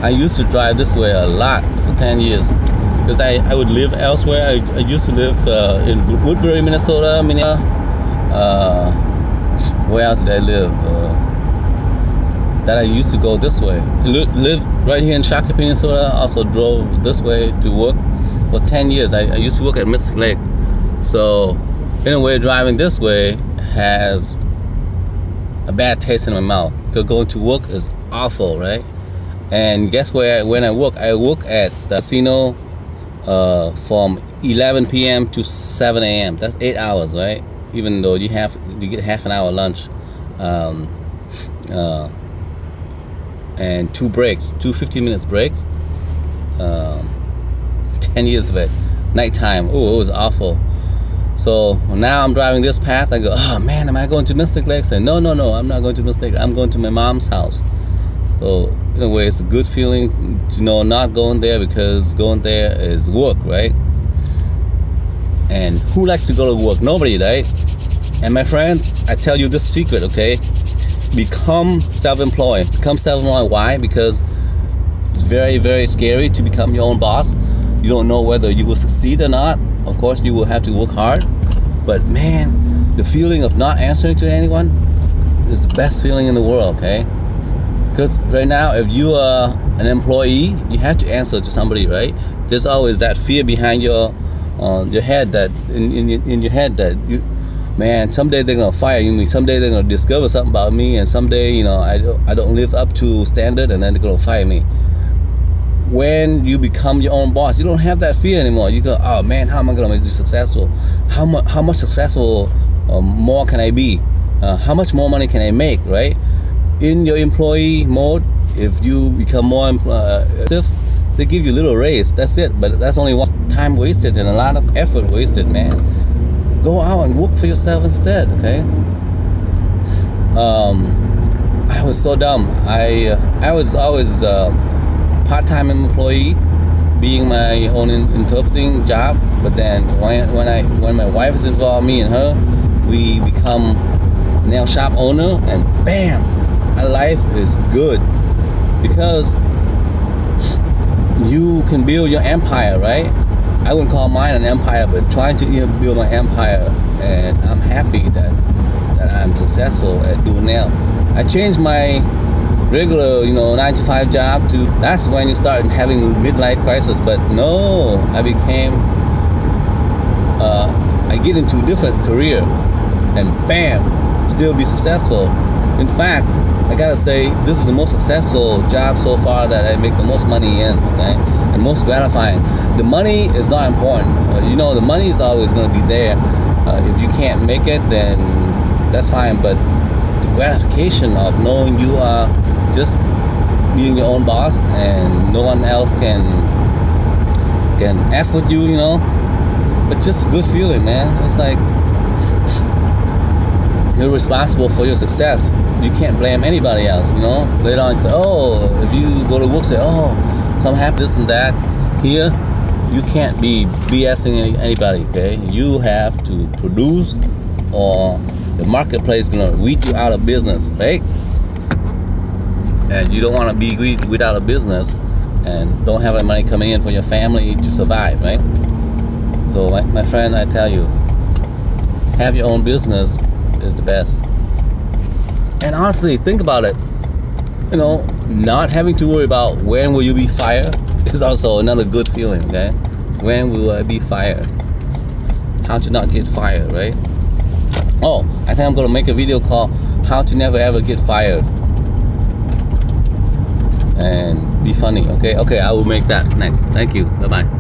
I used to drive this way a lot for 10 years. Because I would live elsewhere. I used to live in Woodbury, Minnesota. Where else did I live? That I used to go this way. Live right here in Shakopee, Minnesota. Also drove this way to work for 10 years. I used to work at Mystic Lake. So, in a way, driving this way has a bad taste in my mouth. Because going to work is awful, right? And guess where? When I work at the casino from 11 p.m. to 7 a.m. That's 8 hours, right? Even though you get half an hour lunch, and 2 breaks, 2 15-minute breaks. 10 years of it, nighttime. Oh, it was awful. So now I'm driving this path. I go, oh man, am I going to Mystic Lake? I say, no, I'm not going to Mystic Lake. I'm going to my mom's house. So in a way, it's a good feeling to know not going there, because going there is work, right? And who likes to go to work? Nobody, right? And my friends, I tell you this secret, okay? Become self-employed. Become self-employed. Why? Because it's very, very scary to become your own boss. You don't know whether you will succeed or not. Of course, you will have to work hard. But man, the feeling of not answering to anyone is the best feeling in the world, okay? Because right now, if you are an employee, you have to answer to somebody, right? There's always that fear behind your head, that in your head that you, man, someday they're gonna fire me. Someday they're gonna discover something about me, and someday, I don't live up to standard, and then they're gonna fire me. When you become your own boss, you don't have that fear anymore. You go, oh man, how am I gonna make this successful? How much successful more can I be? How much more money can I make, right? In your employee mode, if you become more active, they give you a little raise. That's it. But that's only one time wasted and a lot of effort wasted, man. Go out and work for yourself instead, okay? I was so dumb. I was always part-time employee, being my own interpreting job. But then when my wife is involved, me and her, we become nail shop owner, and bam, our life is good, because you can build your empire, right? I wouldn't call mine an empire, but trying to build my empire, and I'm happy that I'm successful at doing now. I changed my regular, 9-to-5 job to, that's when you start having midlife crisis. But no, I get into a different career, and bam, still be successful. In fact, I gotta say, this is the most successful job so far that I make the most money in, okay? And most gratifying. The money is not important. The money is always gonna be there. If you can't make it, then that's fine. But the gratification of knowing you are just being your own boss and no one else can F with you, it's just a good feeling, man. It's like you're responsible for your success. You can't blame anybody else, Later on, you say, oh, if you go to work, say, oh, so I'm happy this and that. Here, you can't be BSing anybody, okay? You have to produce, or the marketplace is gonna weed you out of business, right? And you don't want to be without a business and don't have any money coming in for your family to survive, right? So, my friend, I tell you, have your own business is the best. And honestly, think about it. Not having to worry about when will you be fired is also another good feeling, okay? When will I be fired? How to not get fired, right? Oh, I think I'm gonna make a video called How to Never Ever Get Fired. And be funny, okay? Okay, I will make that next. Thank you. Bye-bye.